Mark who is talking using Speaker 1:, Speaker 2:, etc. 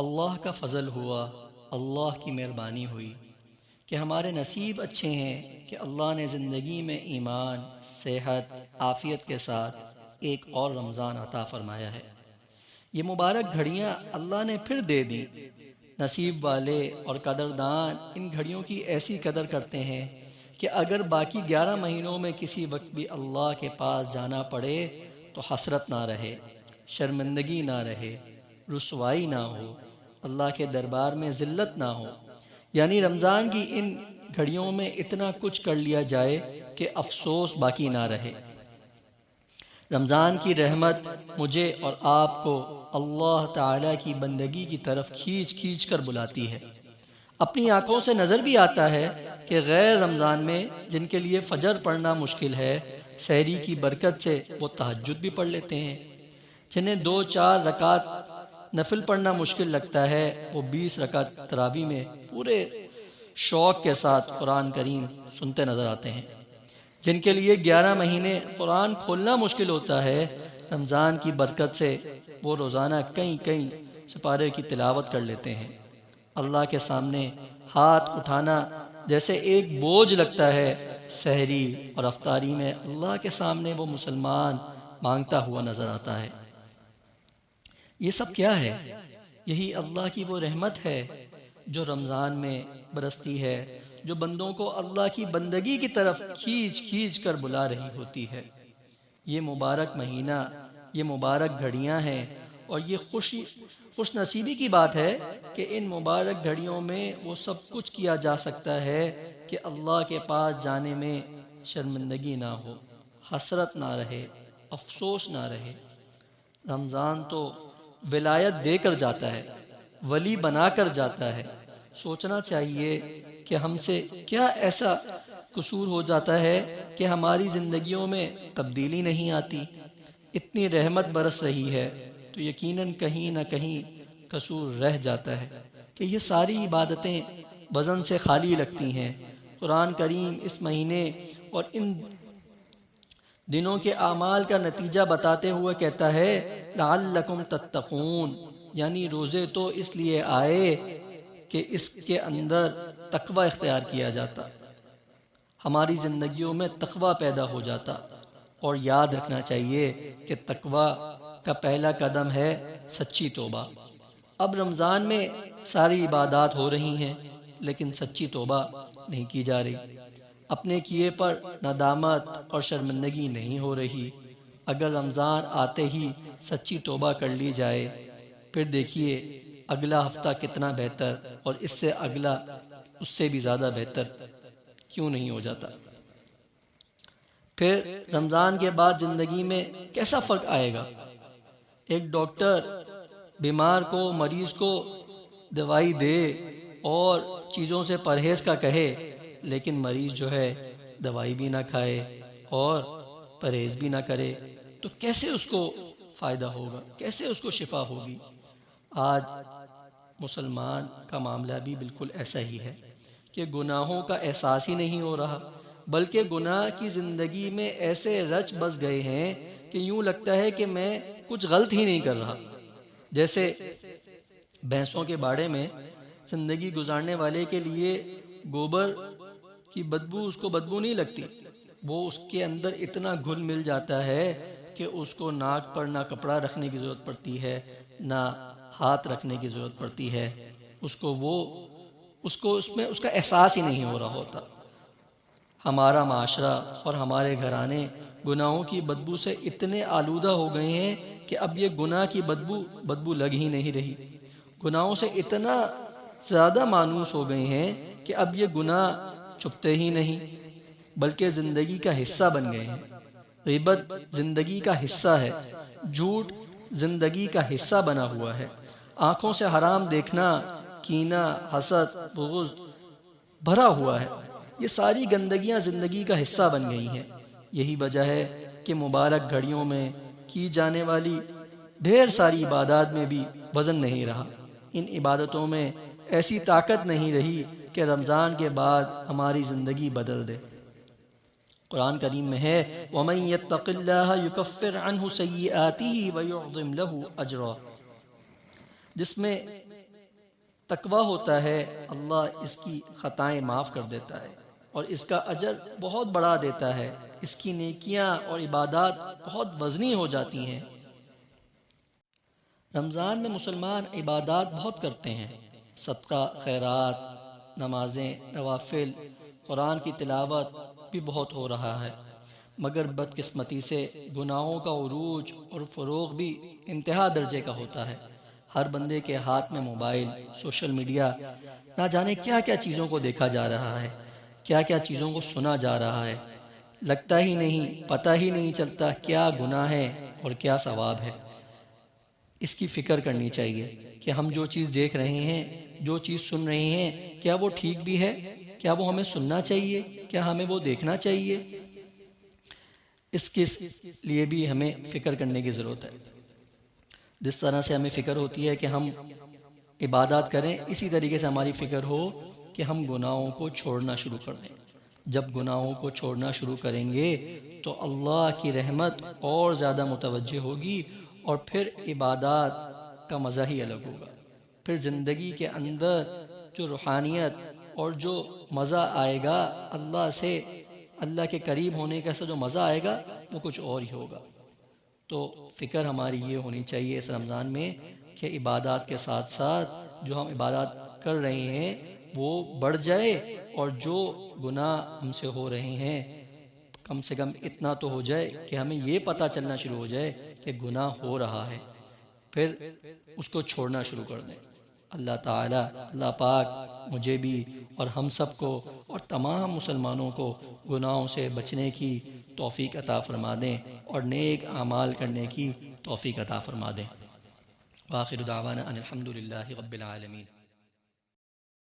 Speaker 1: اللہ کا فضل ہوا، اللہ کی مہربانی ہوئی کہ ہمارے نصیب اچھے ہیں کہ اللہ نے زندگی میں ایمان، صحت، عافیت کے ساتھ ایک اور رمضان عطا فرمایا ہے۔ یہ مبارک گھڑیاں اللہ نے پھر دے دی۔ نصیب والے اور قدردان ان گھڑیوں کی ایسی قدر کرتے ہیں کہ اگر باقی 11 مہینوں میں کسی وقت بھی اللہ کے پاس جانا پڑے تو حسرت نہ رہے، شرمندگی نہ رہے، رسوائی نہ ہو، اللہ کے دربار میں ذلت نہ ہو۔ یعنی رمضان کی ان گھڑیوں میں اتنا کچھ کر لیا جائے کہ افسوس باقی نہ رہے۔ رمضان کی رحمت مجھے اور آپ کو اللہ تعالیٰ کی بندگی کی طرف کھینچ کھینچ کر بلاتی ہے۔ اپنی آنکھوں سے نظر بھی آتا ہے کہ غیر رمضان میں جن کے لیے فجر پڑھنا مشکل ہے، سحری کی برکت سے وہ تہجد بھی پڑھ لیتے ہیں۔ جنہیں 2-4 رکعت نفل پڑھنا مشکل لگتا ہے، وہ 20 رکعت تراویح میں پورے شوق کے ساتھ قرآن کریم سنتے نظر آتے ہیں۔ جن کے لیے 11 مہینے قرآن کھولنا مشکل ہوتا ہے، رمضان کی برکت سے وہ روزانہ کئی سپارے کی تلاوت کر لیتے ہیں۔ اللہ کے سامنے ہاتھ اٹھانا جیسے ایک بوجھ لگتا ہے، سحری اور افطاری میں اللہ کے سامنے وہ مسلمان مانگتا ہوا نظر آتا ہے۔ یہ سب کیا ہے؟ یہی اللہ کی وہ رحمت ہے جو رمضان میں برستی ہے، جو بندوں کو اللہ کی بندگی کی طرف کھینچ کھینچ کر بلا رہی ہوتی ہے۔ یہ مبارک مہینہ، یہ مبارک گھڑیاں ہیں، اور یہ خوش نصیبی کی بات ہے کہ ان مبارک گھڑیوں میں وہ سب کچھ کیا جا سکتا ہے کہ اللہ کے پاس جانے میں شرمندگی نہ ہو، حسرت نہ رہے، افسوس نہ رہے۔ رمضان تو ولایت دے کر جاتا ہے، ولی بنا کر جاتا ہے۔ سوچنا چاہیے کہ ہم سے کیا ایسا قصور ہو جاتا ہے کہ ہماری زندگیوں میں تبدیلی نہیں آتی۔ اتنی رحمت برس رہی ہے تو یقیناً کہیں نہ کہیں قصور رہ جاتا ہے کہ یہ ساری عبادتیں وزن سے خالی لگتی ہیں۔ قرآن کریم اس مہینے اور ان دنوں کے اعمال کا نتیجہ بتاتے ہوئے کہتا ہے لعلکم تتقون، یعنی روزے تو اس لیے آئے کہ اس کے اندر تقوی اختیار کیا جاتا، ہماری زندگیوں میں تقوی پیدا ہو جاتا۔ اور یاد رکھنا چاہیے کہ تقوی کا پہلا قدم ہے سچی توبہ۔ اب رمضان میں ساری عبادات ہو رہی ہیں لیکن سچی توبہ نہیں کی جا رہی، اپنے کیے پر ندامت اور شرمندگی نہیں ہو رہی۔ اگر رمضان آتے ہی سچی توبہ کر لی جائے، پھر دیکھیے اگلا ہفتہ کتنا بہتر، اور اس سے اگلا اس سے بھی زیادہ بہتر کیوں نہیں ہو جاتا۔ پھر رمضان کے بعد زندگی میں کیسا فرق آئے گا؟ ایک ڈاکٹر بیمار کو، مریض کو دوائی دے اور چیزوں سے پرہیز کا کہے، لیکن مریض جو ہے دوائی بھی نہ کھائے اور پرہیز بھی نہ کرے تو کیسے اس کو فائدہ ہوگا، کیسے اس کو شفا ہوگی؟ آج مسلمان کا معاملہ بھی بالکل ایسا ہی ہے کہ گناہوں کا احساس ہی نہیں ہو رہا، بلکہ گناہ کی زندگی میں ایسے رچ بس گئے ہیں کہ یوں لگتا ہے کہ میں کچھ غلط ہی نہیں کر رہا۔ جیسے بھینسوں کے باڑے میں زندگی گزارنے والے کے لیے گوبر کی بدبو اس کو بدبو نہیں لگتی، وہ اس کے اندر اتنا گھل مل جاتا ہے کہ اس کو ناک پر نہ کپڑا رکھنے کی ضرورت پڑتی ہے، نہ ہاتھ رکھنے کی ضرورت پڑتی ہے، اس کو اس کا احساس ہی نہیں ہو رہا ہوتا۔ ہمارا معاشرہ اور ہمارے گھرانے گناہوں کی بدبو سے اتنے آلودہ ہو گئے ہیں کہ اب یہ گناہ کی بدبو لگ ہی نہیں رہی۔ گناہوں سے اتنا زیادہ مانوس ہو گئے ہیں کہ اب یہ گناہ چھپتے ہی نہیں بلکہ زندگی کا حصہ بن گئے ہیں۔ غیبت زندگی کا حصہ ہے، جھوٹ زندگی کا حصہ بنا ہوا ہے، آنکھوں سے حرام دیکھنا، کینہ، حسد، بغض بھرا ہوا ہے، یہ ساری گندگیاں زندگی کا حصہ بن گئی ہیں۔ یہی وجہ ہے کہ مبارک گھڑیوں میں کی جانے والی ڈھیر ساری عبادات میں بھی وزن نہیں رہا، ان عبادتوں میں ایسی طاقت نہیں رہی کہ رمضان کے بعد ہماری زندگی بدل دے۔ قرآن کریم میں ہے وَمَن يَتَّقِ اللَّهَ يُكَفِّرْ عَنْهُ سَيِّئَاتِهِ وَيُعْظِمْ لَهُ أَجْرًا۔ جس میں تقویٰ ہوتا ہے اللہ اس کی خطائیں معاف کر دیتا ہے اور اس کا اجر بہت بڑھا دیتا ہے، اس کی نیکیاں اور عبادات بہت وزنی ہو جاتی ہیں۔ رمضان میں مسلمان عبادات بہت کرتے ہیں، صدقہ، خیرات، نمازیں، نوافل، قرآن کی تلاوت بھی بہت ہو رہا ہے، مگر بدقسمتی سے گناہوں کا عروج اور فروغ بھی انتہا درجے کا ہوتا ہے۔ ہر بندے کے ہاتھ میں موبائل، سوشل میڈیا، نہ جانے کیا کیا چیزوں کو دیکھا جا رہا ہے، کیا کیا چیزوں کو سنا جا رہا ہے، لگتا ہی نہیں، پتہ ہی نہیں چلتا کیا گناہ ہے اور کیا ثواب ہے۔ اس کی فکر کرنی چاہیے کہ ہم جو چیز دیکھ رہے ہیں، جو چیز سن رہے ہیں، کیا وہ ٹھیک بھی ہے؟ کیا وہ ہمیں سننا چاہیے؟ کیا ہمیں وہ دیکھنا چاہیے؟ اس کے لیے بھی ہمیں فکر کرنے کی ضرورت ہے۔ جس طرح سے ہمیں فکر ہوتی ہے کہ ہم عبادات کریں، اسی طریقے سے ہماری فکر ہو کہ ہم گناہوں کو چھوڑنا شروع کر دیں۔ جب گناہوں کو چھوڑنا شروع کریں گے تو اللہ کی رحمت اور زیادہ متوجہ ہوگی اور پھر عبادات کا مزہ ہی الگ ہوگا۔ پھر زندگی کے اندر جو روحانیت اور جو مزہ آئے گا اللہ سے، اللہ کے قریب ہونے کا جو مزہ آئے گا وہ کچھ اور ہی ہوگا۔ تو فکر ہماری یہ ہونی چاہیے اس رمضان میں کہ عبادات کے ساتھ ساتھ جو ہم عبادات کر رہے ہیں وہ بڑھ جائے، اور جو گناہ ہم سے ہو رہے ہیں کم سے کم اتنا تو ہو جائے کہ ہمیں یہ پتہ چلنا شروع ہو جائے کہ گناہ ہو رہا ہے، پھر اس کو چھوڑنا شروع کر دیں۔ اللہ تعالیٰ، اللہ پاک مجھے بھی اور ہم سب کو اور تمام مسلمانوں کو گناہوں سے بچنے کی توفیق عطا فرما دیں اور نیک اعمال کرنے کی توفیق عطا فرما دیں۔ وآخر دعوانا ان الحمد للہ رب العالمین۔